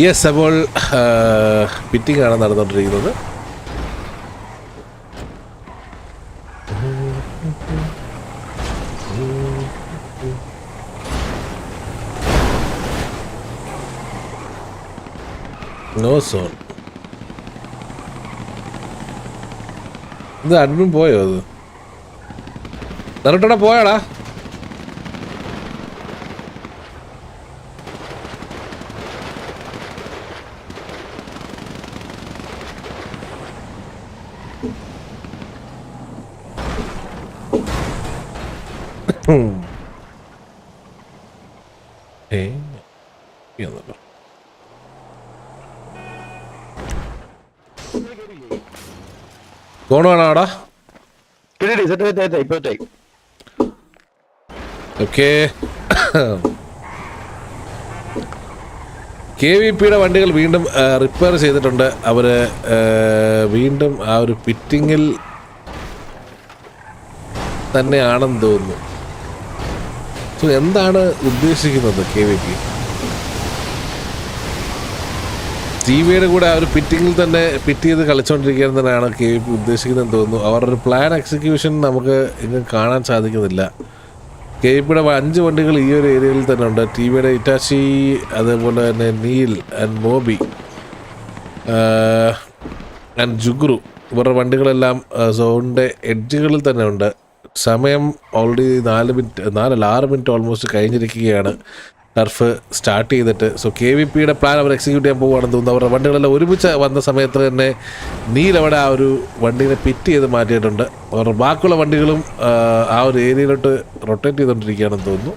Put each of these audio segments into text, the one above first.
Yes, അപ്പോൾ fitting ആണ് നടന്നുകൊണ്ടിരിക്കുന്നത്. No zone. ഇത് അഡ്മിൻ പോയോ? അത് നറുട്ടോടെ പോയാടാ? കോണാണോടാ? ഓക്കെ. KVPയുടെ വണ്ടികൾ വീണ്ടും റിപ്പയർ ചെയ്തിട്ടുണ്ട്. അവർ വീണ്ടും ആ ഒരു ഫിറ്റിങ്ങിൽ തന്നെയാണെന്ന് തോന്നുന്നു. സോ എന്താണ് ഉദ്ദേശിക്കുന്നത് KVP? ടിവിയുടെ കൂടെ ആ ഒരു ഫിറ്റിങ്ങിൽ തന്നെ ഫിറ്റ് ചെയ്ത് കളിച്ചുകൊണ്ടിരിക്കുകയെന്നാണ് KVP ഉദ്ദേശിക്കുന്നതെന്ന് തോന്നുന്നു. അവരുടെ ഒരു പ്ലാൻ എക്സിക്യൂഷൻ നമുക്ക് ഇങ്ങനെ കാണാൻ സാധിക്കുന്നില്ല. KVPയുടെ 5 വണ്ടികൾ ഈ ഒരു ഏരിയയിൽ തന്നെ ഉണ്ട്. ടിവിയുടെ ഇറ്റാച്ചി, അതേപോലെ തന്നെ നീൽ ആൻഡ് മോബി ആൻഡ് ജുഗ്രു, ഇവരുടെ വണ്ടികളെല്ലാം സോണിൻ്റെ എഡ്ജുകളിൽ തന്നെ ഉണ്ട്. സമയം ഓൾറെഡി 6 മിനിറ്റ് ഓൾമോസ്റ്റ് കഴിഞ്ഞിരിക്കുകയാണ് ടർഫ് സ്റ്റാർട്ട് ചെയ്തിട്ട്. സോ KVPയുടെ പ്ലാൻ അവർ എക്സിക്യൂട്ട് ചെയ്യാൻ പോകുകയാണെന്ന് തോന്നുന്നു. അവരുടെ വണ്ടികളെല്ലാം ഒരുമിച്ച് വന്ന സമയത്ത് തന്നെ നീലവിടെ ആ ഒരു വണ്ടീനെ പിറ്റ് ചെയ്ത് മാറ്റിയിട്ടുണ്ട്. അവരുടെ ബാക്കിയുള്ള വണ്ടികളും ആ ഒരു ഏരിയയിലോട്ട് റൊട്ടേറ്റ് ചെയ്തുകൊണ്ടിരിക്കുകയാണെന്ന് തോന്നുന്നു.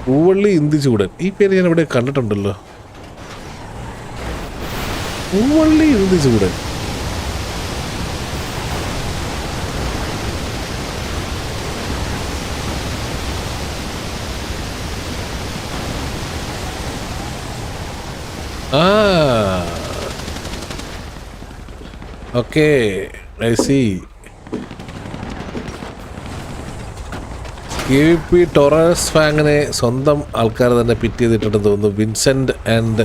പൂവള്ളി ഇന്ദിചൂടൻ, ഈ പേര് ഞാൻ ഇവിടെ കണ്ടിട്ടുണ്ടല്ലോ. Poovally Induchoodan. Okay, I see. KVP ടൊറസ് ഫാങ്ങിനെ സ്വന്തം ആൾക്കാർ തന്നെ പിറ്റ് ചെയ്തിട്ടുണ്ടെന്ന് തോന്നുന്നു. വിൻസെൻ്റ് ആൻഡ്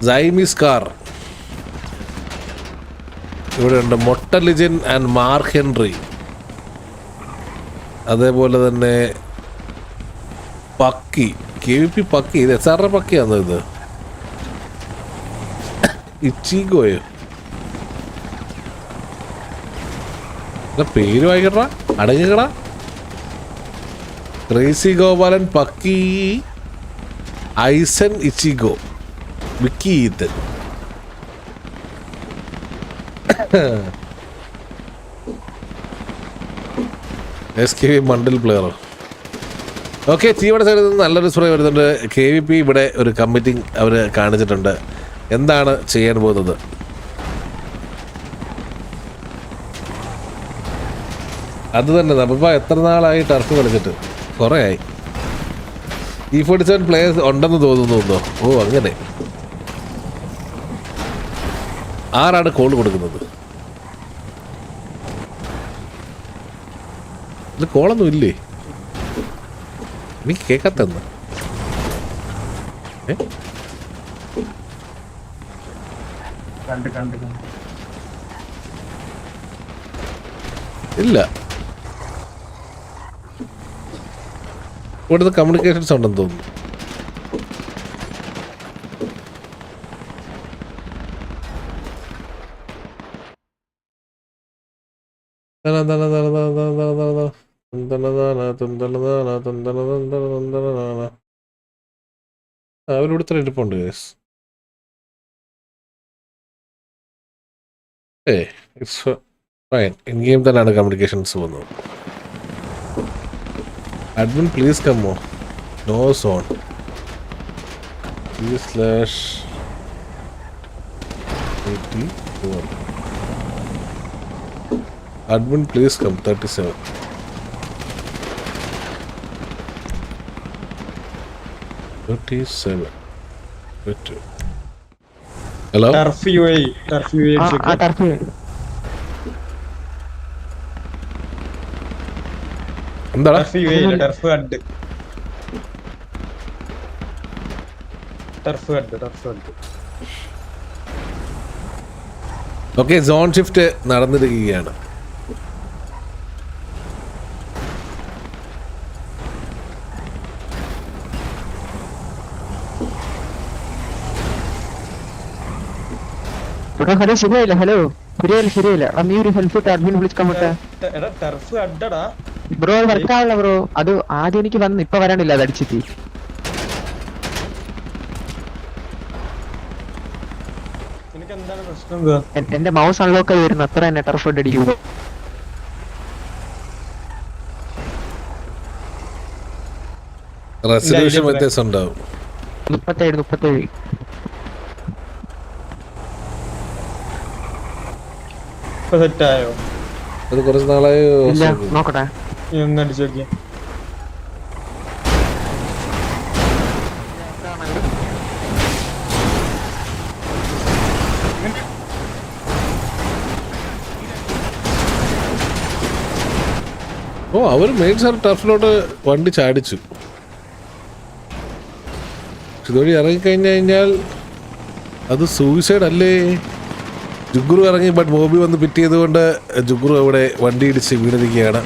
സൈമിസ് കാർ ഇവിടെ ഉണ്ട്. മൊട്ടലിജിൻ ആൻഡ് മാർക്ക് ഹെൻറി, അതേപോലെ തന്നെ പക്കി, KVP പക്കി. ഇത് SR പക്കിയാണോ? ഇത് ഇച്ചിഗോയോ? പേര് വായിക്കട്ടാ, അടങ്ങിക്കടാ. ക്രേസി ഗോപാലൻ, പക്കി, ഐസൻ, ഇച്ചിഗോ, വിക്കി, ഈത്തൻ. SKV മണ്ടിൽ പ്ലെയറോ? ഓക്കെ, ടീമിയുടെ സൈഡിൽ നിന്ന് നല്ലൊരു സ്പ്രേ വരുന്നുണ്ട്. KVP ഇവിടെ ഒരു കമ്മിറ്റിംഗ് അവർ കാണിച്ചിട്ടുണ്ട്. എന്താണ് ചെയ്യാൻ പോകുന്നത്? അത് തന്നെ. നമ്മളിപ്പോൾ എത്ര നാളായി ടർഫ് കളിച്ചിട്ട്? കുറേ ആയി. E47 പ്ലേയേഴ്സ് ഉണ്ടെന്ന് തോന്നുന്നുണ്ടോ? ഓ, അങ്ങനെ. ആരാണ് കോൾ കൊടുക്കുന്നത്? ഇത് കോളൊന്നും ഇല്ലേ? എനിക്ക് കേൾക്കാത്തന്ന്. ഇല്ല, ഇവിടുത്തെ കമ്മ്യൂണിക്കേഷൻസ് ഉണ്ടെന്ന് തോന്നുന്നു. അവരിവിടുത്തെ ഇരിപ്പുണ്ട്. It's fine. ഇൻ ഗെയിം തന്നെയാണ് കമ്മ്യൂണിക്കേഷൻസ് പോകുന്നത്. Admin, please come on. No zone. P/84. Admin, please come. 37. Hello? Turf UAE. എന്താണ്? Turf add okay, zone shift നടന്നിരിക്കുകയാണ്. ഹലോ ശരിയായില്ല. ഹലോ ശരിയായില്ല. നീ ഒരു ഹെൽപ്പ് അഡ്മിൻ വിളിക്കാൻ പറ്റാ ബ്രോ? അത് വർക്കാവില്ല ബ്രോ. അത് ആദ്യം എനിക്ക് വന്ന് ഇപ്പൊ വരാനില്ല. അത് അടിച്ചിട്ട് എന്റെ മൗസ് അൺലോക്ക് ആയി വരുന്നു. അത്ര തന്നെ ടർഫ് ഹെഡ് അടിക്കും. റെസല്യൂഷൻ വ്യത്യാസം ഉണ്ടാവും. 37 സെറ്റായോ? അത് കുറച്ച് നാളായി. നോക്കട്ടെ. അടിച്ചു നോക്കിയ ഓ, അവർ മെയിൻ സാർ ടർഫിലോട്ട് വണ്ടി ചാടിച്ചു. ഇതുവഴി ഇറങ്ങിക്കഴിഞ്ഞു കഴിഞ്ഞാൽ അത് സൂയിസൈഡ് അല്ലേ? ജുഗ്രു ഇറങ്ങി, ബട്ട് മോബി വന്ന് പിറ്റ് ചെയ്തുകൊണ്ട് ജുഗ്രു അവിടെ വണ്ടി ഇടിച്ച് വീണിരിക്കുകയാണ്.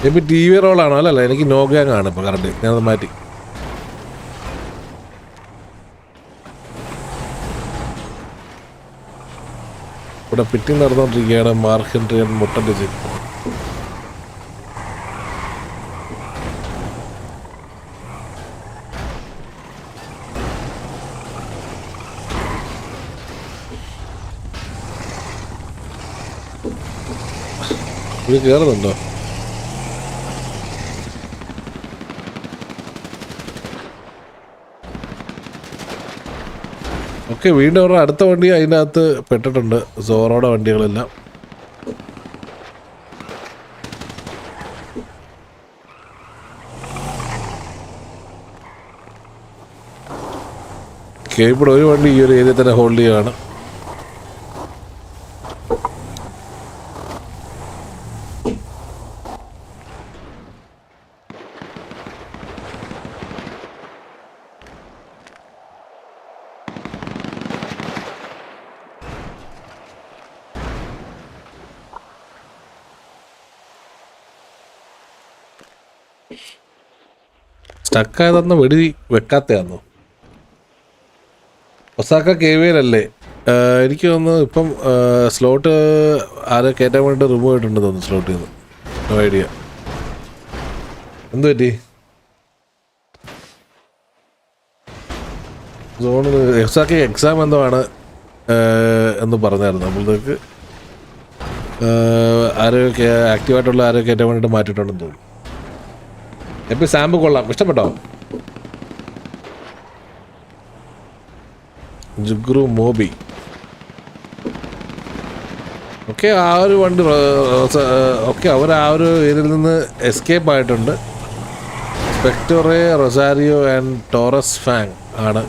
ഇപ്പം TV റോളാണോ? അല്ലല്ല, എനിക്ക് നോ ഗ്യാങ് ആണ് ഇപ്പോൾ കറണ്ട്. ഞാനത് മാറ്റി. ഇവിടെ പിറ്റിങ് നടന്നുകൊണ്ടിരിക്കുകയാണ്. മാർക്ക് ഹെൻറി മുട്ടൻ്റെ ചെയ്തു. ഇത് കയറുന്നുണ്ടോ? ഓക്കെ, വീണ്ടും അവരുടെ അടുത്ത വണ്ടി അതിൻ്റെ അകത്ത് പെട്ടിട്ടുണ്ട്. സോറോയുടെ വണ്ടികളെല്ലാം. ഓക്കെ, ഇവിടെ ഒരു വണ്ടി ഈ ഒരു ഏരിയ തന്നെ ഹോൾഡ് ചെയ്യുകയാണ്. സ്റ്റക്കായതെന്ന് വെടി വെക്കാത്തയാന്നോ? ഒസാക്ക KVL അല്ലേ? എനിക്ക് തോന്നുന്നു ഇപ്പം സ്ലോട്ട് ആരെ കയറ്റാൻ വേണ്ടി റിമൂവ് ആയിട്ടുണ്ടെന്ന് തോന്നുന്നു. സ്ലോട്ടിൽ നിന്ന് നോ ഐഡിയ. എന്ത് പറ്റി? സോണിൽ ഒസാക്ക എക്സാം എന്തോ ആണ് എന്ന് പറഞ്ഞായിരുന്നു. നമ്മളത്തേക്ക് ആരോ ആക്റ്റീവായിട്ടുള്ള ആരോ കയറ്റാൻ വേണ്ടിയിട്ട് മാറ്റിയിട്ടുണ്ടെന്ന് തോന്നുന്നു. എപ്പോൾ സാമ്പ് കൊള്ളാം, ഇഷ്ടപ്പെട്ടോ? ജുഗ്രു മോബി. ഓക്കെ, ആ ഒരു വണ്ടി ഓക്കെ, അവർ ആ ഒരു ഏരിയയിൽ നിന്ന് എസ്കേപ്പ് ആയിട്ടുണ്ട്. സ്പെക്ടോറെ, റൊസാരിയോ ആൻഡ് ടോറസ് ഫാങ് ആണ്.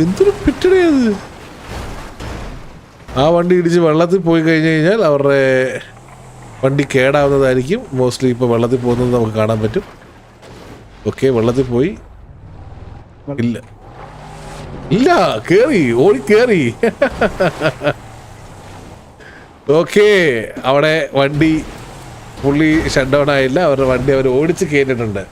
എന്തൊരു പിറ്റടിയത്! ആ വണ്ടി ഇടിച്ച് വെള്ളത്തിൽ പോയി കഴിഞ്ഞ് കഴിഞ്ഞാൽ അവരുടെ വണ്ടി കേടാവുന്നതായിരിക്കും. മോസ്റ്റ്ലി ഇപ്പോൾ വെള്ളത്തിൽ പോകുന്നത് നമുക്ക് കാണാൻ പറ്റും. ഓക്കെ, വെള്ളത്തിൽ പോയി. ഇല്ല ഇല്ല, കേറി, ഓടി കേറി. ഓക്കെ, അവിടെ വണ്ടി ഫുള്ളി ഷട്ട് ഡൗൺ ആയില്ല. അവരുടെ വണ്ടി അവർ ഓടിച്ച് കയറ്റിട്ടുണ്ട്.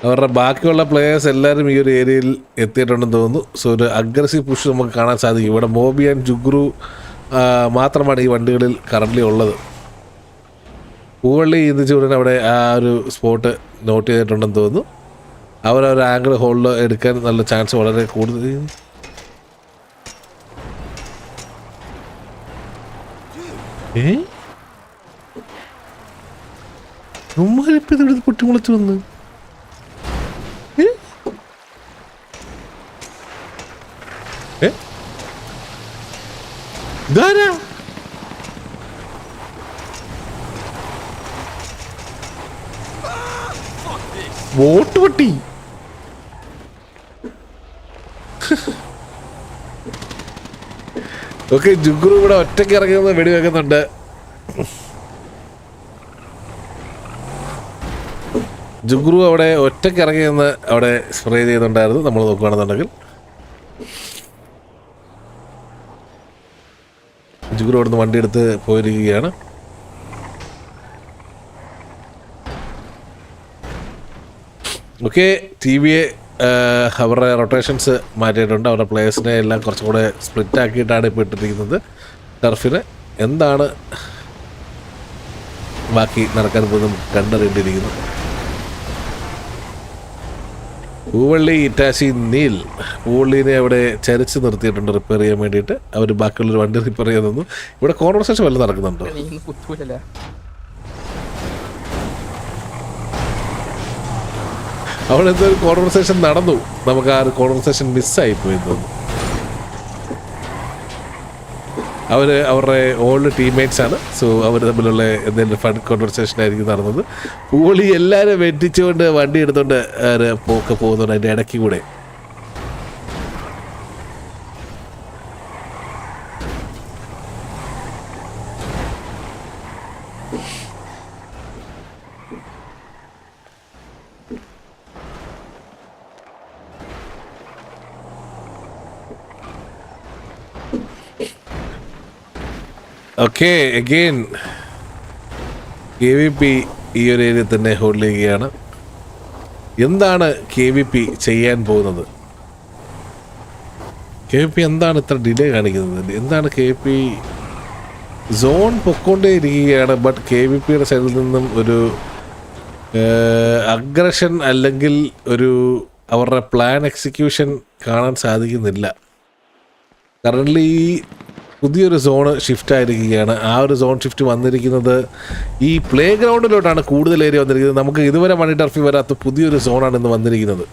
അവരുടെ ബാക്കിയുള്ള പ്ലേയേഴ്സ് എല്ലാവരും ഈ ഒരു ഏരിയയിൽ എത്തിയിട്ടുണ്ടെന്ന് തോന്നുന്നു. സോ ഒരു അഗ്രസീവ് പുഷ് നമുക്ക് കാണാൻ സാധിക്കും. ഇവിടെ മോബി ആൻഡ് ജുഗ്രു മാത്രമാണ് ഈ വണ്ടികളിൽ കറൻ്റ് ഉള്ളത്. പൂവള്ളി ചിന്തിച്ച് ഉടനെ അവിടെ ആ ഒരു സ്പോട്ട് നോട്ട് ചെയ്തിട്ടുണ്ടെന്ന് തോന്നുന്നു. അവരൊരു ആംഗിൾ ഹോൾഡ് എടുക്കാൻ നല്ല ചാൻസ് വളരെ കൂടുതൽ. ഉമ്മാരിപ്പം ഇതെടുത്ത് പൊട്ടിമുളച്ച് വന്ന് ഇതാരാ? വോട്ട് പൊട്ടി. ഓക്കെ, ജുഗ്രു ഇവിടെ ഒറ്റയ്ക്ക് ഇറങ്ങുന്നത് വെടിവെക്കുന്നുണ്ട്. ജുഗ്രു അവിടെ ഒറ്റയ്ക്ക് ഇറങ്ങിയെന്ന് അവിടെ സ്പ്രേ ചെയ്യുന്നുണ്ടായിരുന്നു. നമ്മൾ നോക്കുകയാണെന്നുണ്ടെങ്കിൽ ജുഗ്രു അവിടുന്ന് വണ്ടി എടുത്ത് പോയിരിക്കുകയാണ്. ഓക്കെ, ടി വിയെ അവരുടെ റൊട്ടേഷൻസ് മാറ്റിയിട്ടുണ്ട്. അവരുടെ പ്ലേയേഴ്സിനെ എല്ലാം കുറച്ചും കൂടെ സ്പ്ലിറ്റ് ആക്കിയിട്ടാണ് ഇപ്പോൾ ഇട്ടിരിക്കുന്നത് ടർഫിന്. എന്താണ് ബാക്കി നടക്കാൻ പോകുന്നത് കണ്ടറിയേണ്ടിയിരിക്കുന്നു. പൂവള്ളി, ഇറ്റാച്ചി, നീൽ. പൂവള്ളീനെ അവിടെ ചരിച്ച് നിർത്തിയിട്ടുണ്ട് റിപ്പയർ ചെയ്യാൻ വേണ്ടിയിട്ട്. അവർ ബാക്കിയുള്ളൊരു വണ്ടി റിപ്പയർ ചെയ്യാൻ തന്നു. ഇവിടെ കോൺവെർസേഷൻ വല്ലതും നടക്കുന്നുണ്ടോ? അവിടെ എന്തൊരു കോൺവെർസേഷൻ നടന്നു. നമുക്ക് ആ ഒരു കോൺവെർസേഷൻ മിസ്സായിപ്പോയി തോന്നുന്നു. അവരുടെ ഓൾഡ് ടീംമേറ്റ്സ് ആണ്. സോ അവർ തമ്മിലുള്ള എന്തെങ്കിലും ഫൺ കോൺവെർസേഷൻ ആയിരിക്കും നടന്നത്. പൂളി എല്ലാവരും വെട്ടിച്ചുകൊണ്ട് വണ്ടി എടുത്തുകൊണ്ട് പോകുന്നുണ്ട് അതിൻ്റെ ഇടയ്ക്ക് കൂടെ. ഓക്കെ, അഗെയിൻ KVP ഈ ഒരു ഏരിയ തന്നെ ഹോൾഡ് ചെയ്യുകയാണ്. എന്താണ് KVP ചെയ്യാൻ പോകുന്നത്? KVP എന്താണ് ഇത്ര ഡിലേ കാണിക്കുന്നത്? എന്താണ് KVP? സോൺ പൊക്കോണ്ടേ ഇരിക്കുകയാണ്. ബട്ട് KVPയുടെ സൈഡിൽ നിന്നും ഒരു അഗ്രഷൻ അല്ലെങ്കിൽ ഒരു അവരുടെ പ്ലാൻ എക്സിക്യൂഷൻ കാണാൻ സാധിക്കുന്നില്ല. കറൻ്റ്ലി പുതിയൊരു സോണ് ഷിഫ്റ്റ് ആയിരിക്കുകയാണ്. ആ ഒരു സോൺ ഷിഫ്റ്റ് വന്നിരിക്കുന്നത് ഈ പ്ലേ ഗ്രൗണ്ടിലോട്ടാണ് കൂടുതൽ ഏരിയ വന്നിരിക്കുന്നത്. നമുക്ക് ഇതുവരെ മണി ടർഫിൽ വരാത്ത പുതിയൊരു സോണാണ് ഇന്ന് വന്നിരിക്കുന്നത്.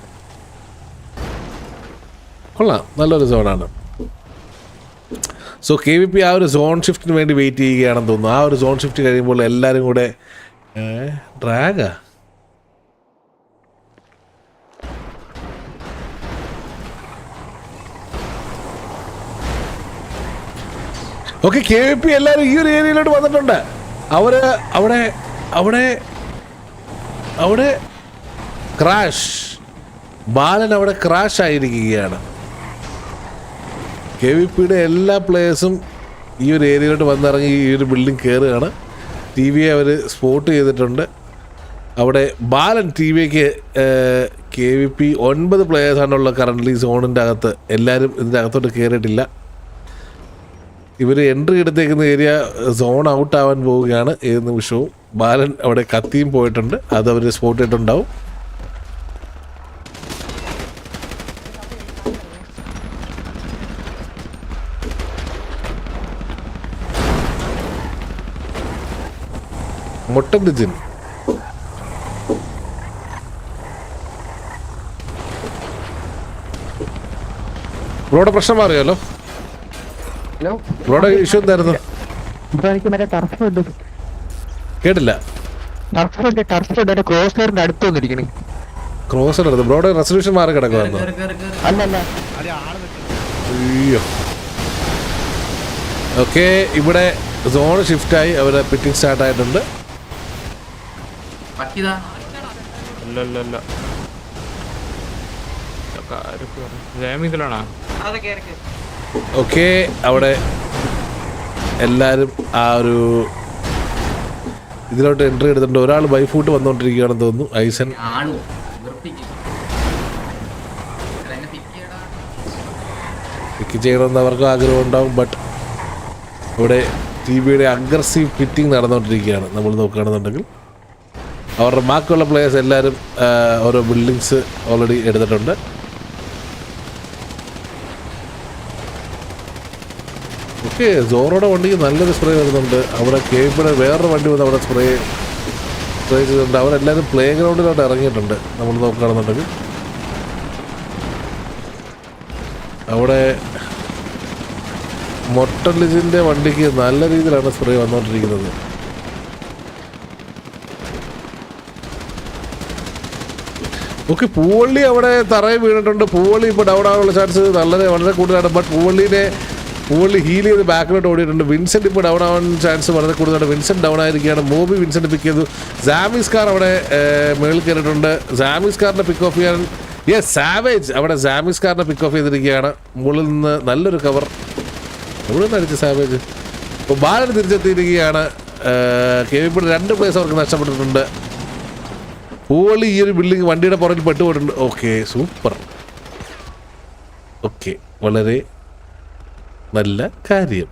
കൊള്ളാം, നല്ലൊരു സോണാണ്. സോ KVP ആ ഒരു സോൺ ഷിഫ്റ്റിന് വേണ്ടി വെയിറ്റ് ചെയ്യുകയാണെന്ന് തോന്നുന്നു. ആ ഒരു സോൺ ഷിഫ്റ്റ് കഴിയുമ്പോൾ എല്ലാവരും കൂടെ ഡ്രാഗാ ഓക്കെ. KVP എല്ലാവരും ഈ ഒരു ഏരിയയിലോട്ട് വന്നിട്ടുണ്ട്. അവിടെ ക്രാഷ്, ബാലൻ അവിടെ ക്രാഷ് ആയിരിക്കുകയാണ്. KVPയുടെ എല്ലാ പ്ലേയേഴ്സും ഈ ഒരു ഏരിയയിലോട്ട് വന്നിറങ്ങി ഈ ഒരു ബിൽഡിംഗ് കയറുകയാണ്. TVയെ അവർ സ്പോട്ട് ചെയ്തിട്ടുണ്ട്. അവിടെ ബാലൻ TVക്ക് KVP 9 പ്ലേയേഴ്സാണുള്ളത് കറൻ്റ്ലി സോണിൻ്റെ അകത്ത്. എല്ലാവരും ഇതിൻ്റെ അകത്തോട്ട് കയറിയിട്ടില്ല. ഇവർ എൻട്രി എടുത്തേക്കുന്ന ഏരിയ സോൺ ഔട്ട് ആവാൻ പോവുകയാണ് ഏത് നിമിഷവും. ബാലൻ അവിടെ കത്തിയും പോയിട്ടുണ്ട്. അത് അവർ സ്പോട്ട് ചെയ്തിട്ടുണ്ടാവും. മുട്ടൻ ജിൻ ബ്രോയുടെ പ്രശ്നം അറിയാലോ. ബ്രോയുടെ ഇഷ്യൂ എന്തായിരുന്നു? എനിക്ക് മറ്റേ ടർഫ് ഉണ്ട്. കേട്ടില്ല. ടർഫ് ക്രോസറിന്റെ അടുത്ത് വന്നിരിക്കണേ. ക്രോസർ എടുത്ത് ബ്രോയുടെ റെസൊല്യൂഷൻ മാറി കിടക്കുവായിരുന്നു. അല്ലല്ല, അയ്യോ. ഓക്കെ, ഇവിടെ സോൺ ഷിഫ്റ്റായി അവരെ പിറ്റിംഗ് സ്റ്റാർട്ട് ആയിട്ടുണ്ട്. ഓക്കെ, അവിടെ എല്ലാവരും ആ ഒരു ഇതിലോട്ട് എൻട്രി എടുത്തിട്ടുണ്ട്. ഒരാൾ ബൈ ഫൂട്ട് വന്നുകൊണ്ടിരിക്കുകയാണെന്ന് തോന്നുന്നു. ഐസൻ പിക്ക് ചെയ്യണമെന്ന് അവർക്ക് ആഗ്രഹം ഉണ്ടാവും. ബട്ട് ഇവിടെ TVയുടെ അഗ്രസീവ് പിറ്റിംഗ് നടന്നുകൊണ്ടിരിക്കുകയാണ്. നമ്മൾ നോക്കുകയാണെന്നുണ്ടെങ്കിൽ അവരുടെ ബാക്കിയുള്ള പ്ലേയേഴ്സ് എല്ലാവരും ഓരോ ബിൽഡിങ്സ് ഓൾറെഡി എടുത്തിട്ടുണ്ട്. ഓക്കെ, സോറോയുടെ വണ്ടിക്ക് നല്ലൊരു സ്പ്രേ വരുന്നുണ്ട്. അവിടെ KVPയുടെ വേറൊരു വണ്ടി വന്ന് അവിടെ സ്പ്രേ ചെയ്തിട്ടുണ്ട്. അവരെല്ലാവരും പ്ലേ ഗ്രൗണ്ടിലോട്ട് ഇറങ്ങിയിട്ടുണ്ട്. നമ്മൾ നോക്കുകയാണെന്നുണ്ടെങ്കിൽ അവിടെ മൊട്ടലിജിൻ്റെ വണ്ടിക്ക് നല്ല രീതിയിലാണ് സ്പ്രേ വന്നുകൊണ്ടിരിക്കുന്നത്. ഓക്കെ, പൂവള്ളി അവിടെ തറയിൽ വീണിട്ടുണ്ട്. പൂവള്ളി ഇപ്പോൾ ഡൗൺ ആകാനുള്ള ചാൻസ് വളരെ കൂടുതലാണ്. ബട്ട് പൂവള്ളീനെ മുകളിൽ ഹീൽ ചെയ്ത് ബാക്കിലോട്ട് ഓടിയിട്ടുണ്ട്. വിൻസെന്റ് ഇപ്പോൾ ഡൗൺ ആവാൻ ചാൻസ് വളരെ കൂടുതലാണ്. വിൻസെന്റ് ഡൗൺ ആയിരിക്കുകയാണ്. മോബി വിൻസെന്റ് പിക്ക് ചെയ്തു. സാമിസ് കാർ അവിടെ മേളിൽ കയറിയിട്ടുണ്ട്. സാമിസ് കാറിനെ പിക്ക് ഓഫ് ചെയ്യാൻ സാവേജ് അവിടെ സാമിസ് കാറിനെ പിക്ക് ഓഫ് ചെയ്തിരിക്കുകയാണ്. മുകളിൽ നിന്ന് നല്ലൊരു കവർ എവിടെ നിന്ന് അടിച്ച് സാവേജ്. ഇപ്പോൾ ബാലൻ തിരിച്ചെത്തിയിരിക്കുകയാണ്. KVP 2 പ്ലേസ് അവർക്ക് നഷ്ടപ്പെട്ടിട്ടുണ്ട്. പൂവള്ളി ഈ ഒരു ബിൽഡിംഗ് വണ്ടിയുടെ പുറകിൽ പെട്ടുപോയിട്ടുണ്ട്. Okay, super. ഓക്കെ, വളരെ നല്ല കാര്യം.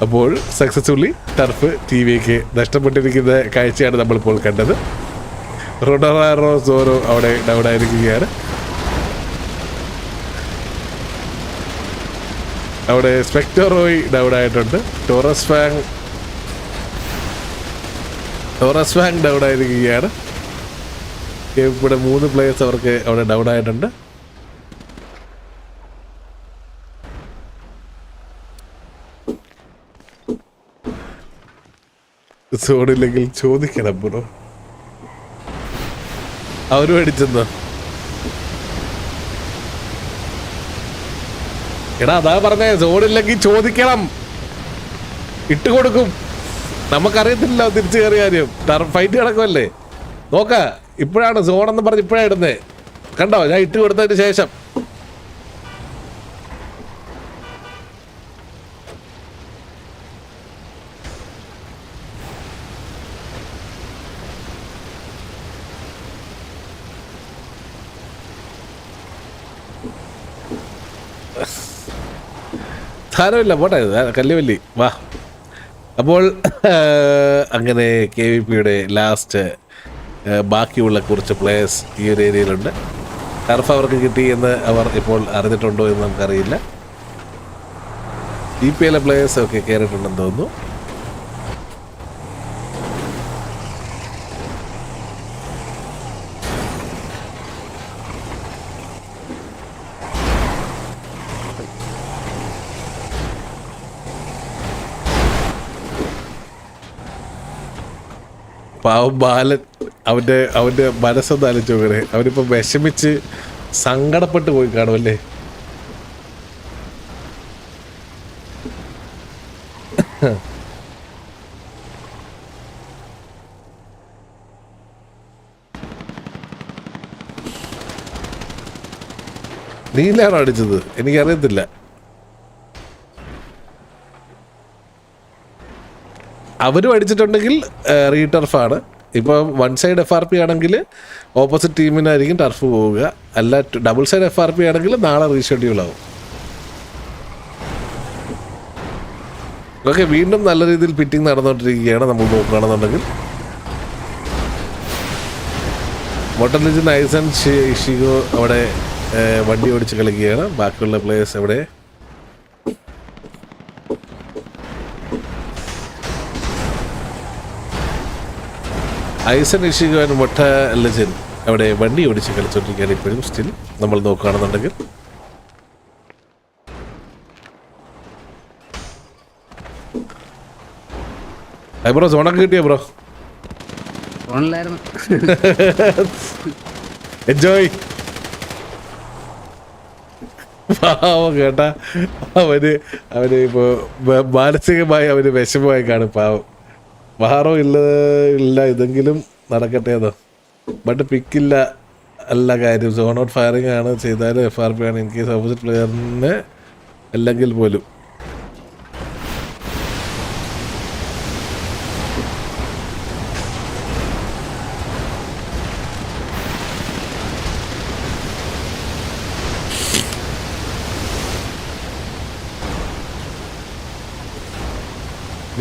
അപ്പോൾ സക്സസ്ഫുള്ളി ടർഫ് TVക്ക് നഷ്ടപ്പെട്ടിരിക്കുന്ന കാഴ്ചയാണ് നമ്മളിപ്പോൾ കണ്ടത്. റൊഡറാറോ സോറോ അവിടെ ഡൗൺ ആയിരിക്കുകയാണ്. അവിടെ സ്പെക്ടറോയി ഡൗൺ ആയിട്ടുണ്ട്. ടോറസ് ഫാങ് ഡൗൺ ആയിരിക്കുകയാണ്. ഇവിടെ 3 പ്ലേയേഴ്സ് അവർക്ക് അവിടെ ഡൗൺ ആയിട്ടുണ്ട്. സോണില്ലെങ്കിൽ ചോദിക്കണം ബ്രോ. അവരും അടിച്ചെന്നോ? എടാ അതാ പറഞ്ഞേ, സോണില്ലെങ്കിൽ ചോദിക്കണം, ഇട്ടുകൊടുക്കും. നമുക്കറിയത്തില്ല തിരിച്ചു കയറിയ കാര്യം. ടർഫ് ഫൈറ്റ് കിടക്കുമല്ലേ, നോക്ക. ഇപ്പോഴാണ് സോണെന്ന് പറഞ്ഞ് ഇപ്പോഴാണ് ഇടുന്നേ. കണ്ടോ, ഞാൻ ഇട്ട് കൊടുത്തതിന് ശേഷം. സാരമില്ല, പോട്ടെ, കല്ലുവല്ലി വാ. അപ്പോൾ അങ്ങനെ KVPയുടെ ലാസ്റ്റ് ബാക്കിയുള്ള കുറച്ച് പ്ലേയേഴ്സ് ഈ ഒരു ഏരിയയിലുണ്ട്. ടർഫ് അവർക്ക് കിട്ടി എന്ന് അവർ ഇപ്പോൾ അറിഞ്ഞിട്ടുണ്ടോ എന്ന് നമുക്കറിയില്ല. DPLലെ പ്ലേയേഴ്സ് ഒക്കെ കയറിയിട്ടുണ്ടെന്ന് തോന്നുന്നു. പാവം ബാലൻ, അവൻ്റെ മനസ്സൊന്ന് ആലോചിച്ച് നോക്കണേ. അവനിപ്പോൾ വിഷമിച്ച് സങ്കടപ്പെട്ട് പോയി കാണുമല്ലേ. നീലാണോ അടിച്ചത്? എനിക്കറിയത്തില്ല. അവരും അടിച്ചിട്ടുണ്ടെങ്കിൽ റീടർഫാണ്. ഇപ്പോൾ 1 സൈഡ് FRP ആണെങ്കിൽ ഓപ്പോസിറ്റ് ടീമിനായിരിക്കും ടർഫ് പോവുക. അല്ല, ഡബിൾ സൈഡ് FRP ആണെങ്കിൽ നാളെ റീഷെഡ്യൂൾ ആവും. ഓക്കെ, വീണ്ടും നല്ല രീതിയിൽ പിറ്റിംഗ് നടന്നുകൊണ്ടിരിക്കുകയാണ്. നമ്മൾ നോക്കുകയാണെന്നുണ്ടെങ്കിൽ മോട്ടർ ലെജൻഡ് ഐസൻ ഷിഗോ അവിടെ വണ്ടി ഓടിച്ച് കളിക്കുകയാണ്. ബാക്കിയുള്ള പ്ലേയേഴ്സ് അവിടെ ഐസൻ ഇഷിഗോ മൊട്ട ലെജൻഡ് അവിടെ വണ്ടി ഓടിച്ച് കളിച്ചോണ്ടിരിക്കുകയാണ് ഇപ്പോഴും സ്റ്റിൽ നമ്മൾ നോക്കുകയാണെന്നുണ്ടെങ്കിൽ. ബ്രോ സോണൊക്കെ കിട്ടിയോ ബ്രോ? എൻജോയ്. പാവം കേട്ടാ, അവന് ഇപ്പോൾ മാനസികമായി അവന് വിഷമമായി കാണും. പാവം വാറോ ഇല്ല ഇതെങ്കിലും നടക്കട്ടെ എന്നോ. ബട്ട് പിക്കില്ല അല്ല കാര്യം. സോൺ ഔട്ട് ഫയറിംഗ് ആണ് ചെയ്താലും FRP ആണ് ഇൻ കേസ് ഓപ്പോസിറ്റ് പ്ലെയറിന് അല്ലെങ്കിൽ പോലും.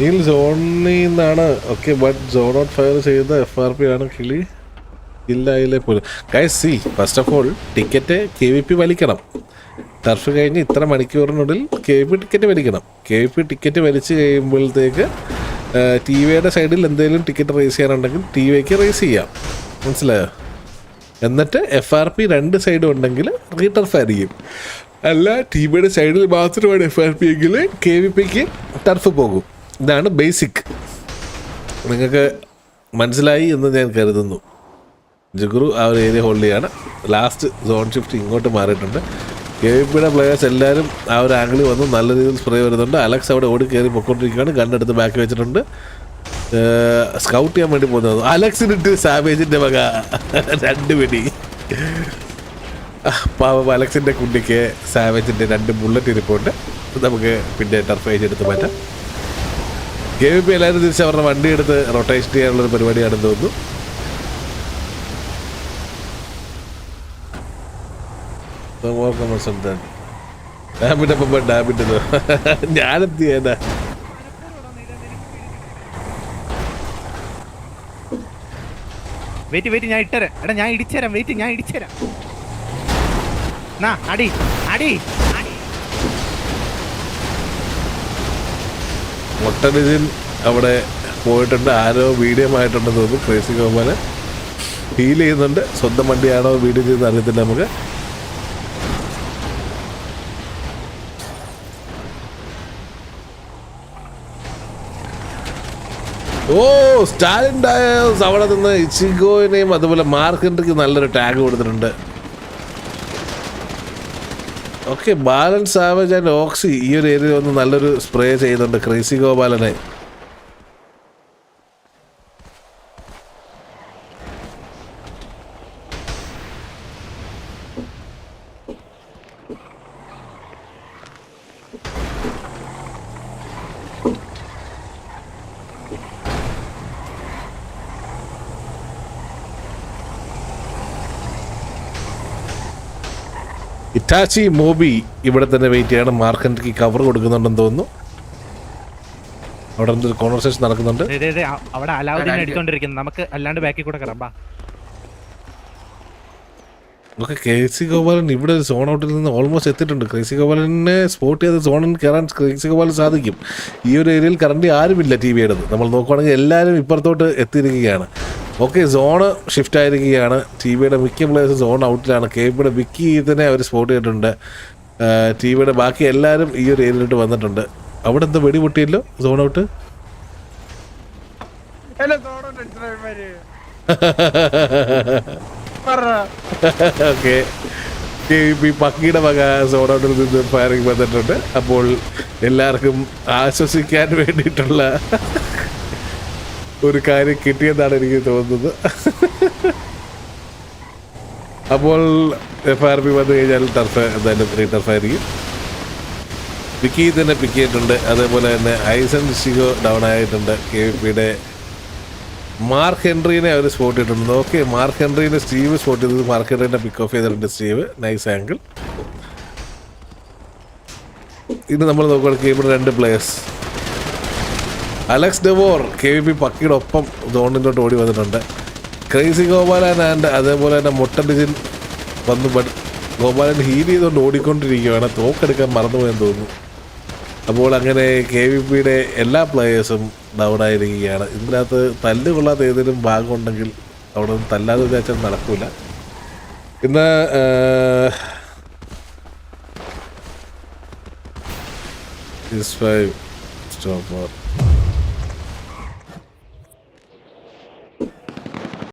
നീൽ സോണിൽ നിന്നാണ്. Okay, but zone out fire ചെയ്ത FRP ആണ് കിളി ഇല്ലായില്ലേ പോലും. Guys see, first of all ticket KVP വലിക്കണം. ടർഫ് കഴിഞ്ഞ് ഇത്ര മണിക്കൂറിനുള്ളിൽ KVP ടിക്കറ്റ് വലിക്കണം. KVP ടിക്കറ്റ് വലിച്ച് കഴിയുമ്പോഴത്തേക്ക് TVയുടെ സൈഡിൽ എന്തെങ്കിലും ടിക്കറ്റ് റേസ് ചെയ്യാനുണ്ടെങ്കിൽ TVക്ക് റേസ് ചെയ്യാം. മനസ്സിലായോ? എന്നിട്ട് FRP 2 സൈഡും ഉണ്ടെങ്കിൽ റീടർഫ് ആയിരിക്കും. അല്ല, TVയുടെ സൈഡിൽ മാത്രമാണ് FRP എങ്കിൽ KVPക്ക് ടർഫ് പോകും. ഇതാണ് ബേസിക്. നിങ്ങൾക്ക് മനസ്സിലായി എന്ന് ഞാൻ കരുതുന്നു. ജുഗുറു ആ ഒരു ഏരിയ ഹോൾഡ് ചെയ്യാണ്. ലാസ്റ്റ് സോൺ ഷിഫ്റ്റ് ഇങ്ങോട്ട് മാറിയിട്ടുണ്ട്. KVPയുടെ പ്ലെയേഴ്സ് എല്ലാവരും ആ ഒരു ആംഗിളിൽ വന്ന് നല്ല രീതിയിൽ സ്പ്രേ വരുന്നുണ്ട്. അലക്സ് അവിടെ ഓടി കയറി പൊക്കോണ്ടിരിക്കുകയാണ്. ഗണ്ണെടുത്ത് ബാക്കി വെച്ചിട്ടുണ്ട്. സ്കൗട്ട് ചെയ്യാൻ വേണ്ടി പോകുന്നത്. അലക്സിനിട്ട് സാവേജിൻ്റെ വക 2 വെടി. പാവം അലക്സിൻ്റെ കുട്ടിക്ക് സാവേജിൻ്റെ 2 ബുള്ളറ്റ് ഇരിപ്പുണ്ട്. നമുക്ക് പിന്നെ ടർഫേജ് എടുത്ത് മാറ്റാം. KVP എല്ലാവരും തിരിച്ച് അവരുടെ വണ്ടി എടുത്ത് റൊട്ടേഷൻ ചെയ്യാനുള്ളൊരു പരിപാടിയാണെന്ന് തോന്നുന്നു. ഞാനെന്ത് ചെയ്യാനാ? വെയിറ്റ് ഞാൻ ഇട്ടരാം. എടാ ഞാൻ ഇടിച്ചരാം. വെയിറ്റ് ഞാൻ ഇടിച്ചരാം. അടി അടി അടി. മൊട്ടഡിജിൻ അവിടെ പോയിട്ടുണ്ട്. ആരോ വീഡിയോ ആയിട്ടുണ്ടെന്ന് തോന്നുന്നു. ക്രേസി ഗോപാല് ഫീൽ ചെയ്യുന്നുണ്ട്. സ്വന്തം വണ്ടിയാണോ വീഡിയോ ചെയ്തെന്ന് അറിയത്തില്ല നമുക്ക്. ഓ സ്റ്റാലിൻ ഡയസ് അവിടെ നിന്ന് ഇച്ചിഗോയിനെയും അതുപോലെ മാർക്കൻട്രിക്ക് നല്ലൊരു ടാഗ് കൊടുത്തിട്ടുണ്ട്. ഓക്കെ, ബാലൻ സാവേജ് ആൻഡ് ഓക്സി ഈ ഒരു ഏരിയ ഒന്ന് നല്ലൊരു സ്പ്രേ ചെയ്യുന്നുണ്ട് ക്രേസി ഗോപാലനെ. ഇറ്റാച്ചി മോബി ഇവിടെ തന്നെ വെയിറ്റ് ചെയ്യണം. മാർക്കൻട്രിക്ക് കവർ കൊടുക്കുന്നുണ്ടെന്ന് തോന്നുന്നു. അവിടെ എന്തൊരു കോൺവെർസേഷൻ നടക്കുന്നുണ്ട്. അവിടെ അലാവുദ്ദീൻ അടിച്ചോണ്ടിരിക്കുന്നു. നമുക്ക് അല്ലാണ്ട് ബാക്കി കൂടെ കയറാം. ഓക്കെ, KC ഗോപാലൻ ഇവിടെ സോൺ ഔട്ടിൽ നിന്ന് ഓൾമോസ്റ്റ് എത്തിയിട്ടുണ്ട്. KC ഗോപാലനെ സ്പോട്ട് ചെയ്ത് സോണിൽ കയറാൻ KC ഗോപാലൻ സാധിക്കും. ഈ ഒരു ഏരിയയിൽ കറണ്ട് ആരുമില്ല TVയുടെ. നമ്മൾ നോക്കുവാണെങ്കിൽ എല്ലാവരും ഇപ്പുറത്തോട്ട് എത്തിയിരിക്കുകയാണ്. ഓക്കെ, സോണ് ഷിഫ്റ്റ് ആയിരിക്കുകയാണ്. TVയുടെ മിക്ക പ്ലേയേഴ്സ് സോൺ ഔട്ടിലാണ്. KVPയുടെ വിക്കി തന്നെ അവർ സ്പോട്ട് ചെയ്തിട്ടുണ്ട്. TVയുടെ ബാക്കി എല്ലാവരും ഈ ഒരു ഏരിയയിലോട്ട് വന്നിട്ടുണ്ട്. അവിടെ എന്താ വെടി പൊട്ടിയല്ലോ സോൺ ഔട്ട്. ഓക്കെ, KVP പക്കിയുടെ വക സോൺ ഔട്ടിൽ നിന്ന് ഫയറിംഗ് വന്നിട്ടുണ്ട്. അപ്പോൾ എല്ലാവർക്കും ആശ്വസിക്കാൻ വേണ്ടിയിട്ടുള്ള ഒരു കാര്യം കിട്ടിയെന്നാണ് എനിക്ക് തോന്നുന്നത്. അപ്പോൾ FRP വന്നു കഴിഞ്ഞാൽ ടർഫ് എന്തായാലും ടർഫായിരിക്കും. വിക്കി തന്നെ പിക്ക് ചെയ്തിട്ടുണ്ട്. അതേപോലെ തന്നെ ഐസൻ ഷിഗോ ഡൗൺ ആയിട്ടുണ്ട്. KVPയുടെ മാർക്ക് ഹെൻറിനെ അവർ സ്പോട്ട് ചെയ്തിട്ടുണ്ട്. ഓക്കെ, മാർക്ക് ഹെൻറിനെ സ്റ്റീവ് സ്പോട്ട് ചെയ്തത്. മാർക്ക് ഹെൻറിനെ പിക്ക് ഓഫ് ചെയ്തിട്ടുണ്ട് സ്റ്റീവ്. Nice angle. ഇത് നമ്മൾ നോക്കുകയാണെങ്കിൽ ഇവിടെ 2 പ്ലേയേഴ്സ്. അലക്സ് ഡെവോർ KVP പക്കിയുടെ ഒപ്പം സോണിലോട്ട് ഓടി വന്നിട്ടുണ്ട്. ക്രേസി ഗോപാലൻ ആൻഡ് അതേപോലെ തന്നെ മൊട്ടഡിജിൻ വന്ന് ഗോപാലൻ ഹീൽ ചെയ്തുകൊണ്ട് ഓടിക്കൊണ്ടിരിക്കുകയാണ്. തോക്കെടുക്കാൻ മറന്നുപോയെന്ന് തോന്നുന്നു. അപ്പോൾ അങ്ങനെ KVPയുടെ എല്ലാ പ്ലേയേഴ്സും ഡൗൺ ആയിരിക്കുകയാണ്. ഇതിനകത്ത് തല്ല് കൊള്ളാത്ത ഏതെങ്കിലും ഭാഗമുണ്ടെങ്കിൽ അവിടെ നിന്ന് തല്ലാതെ വിചാരിച്ചാൽ നടക്കില്ല. ഇന്ന് സ്റ്റോപ്പ്